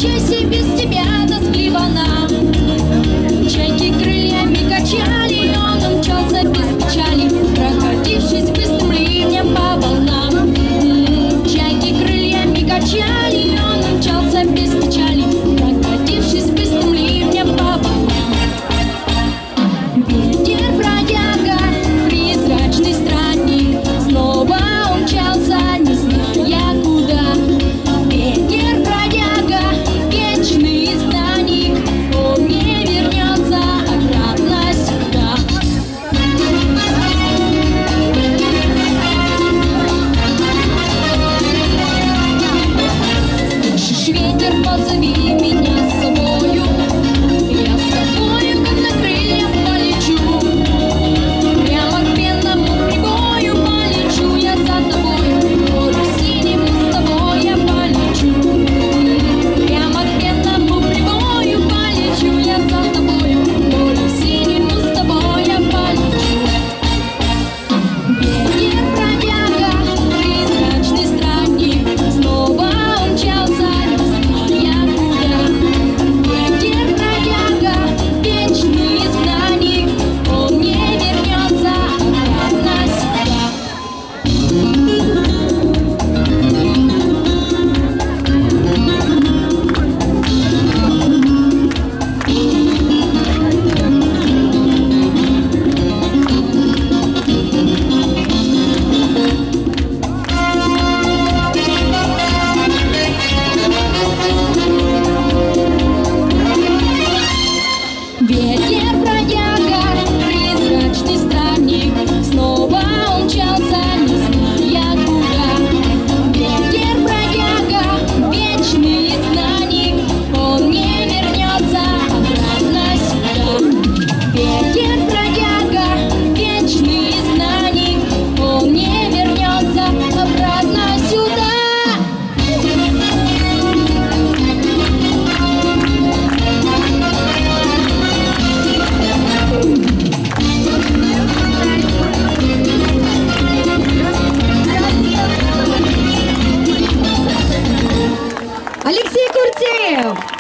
счастье без тебя тоскливо нам. Чайки крыльями качали, он умчался без печали, прокатившись быстрым ливнем по волнам. Чайки крыльями качали, он умчался без печали, прокатившись быстрым ливнем по волнам. Ветер бродяга, призрачный странник, снова умчался, не зная куда. Ветер бродяга, вечный изгнанник, он не вернется обратно сюда. Слышишь, ветер, позови меня с собою, я с тобою, как на крыльях, полечу. Прямо к пенному прибою полечу я за тобой, морю синему с тобой я полечу. Прямо к пенному прибою полечу я за тобой, морю синему с тобой я полечу. Ветер бродяга, призрачный странник, снова умчался, не зная куда. Ветер бродяга, вечный изгнанник, он не вернется обратно сюда. Ветер бродяга, призрачный странник, снова умчался, не зная куда. Ветер бродяга, вечный изгнанник, он не вернется обратно сюда. Ветер бродяга, вечный изгнанник, он не вернется обратно сюда. Алексей Куртеев!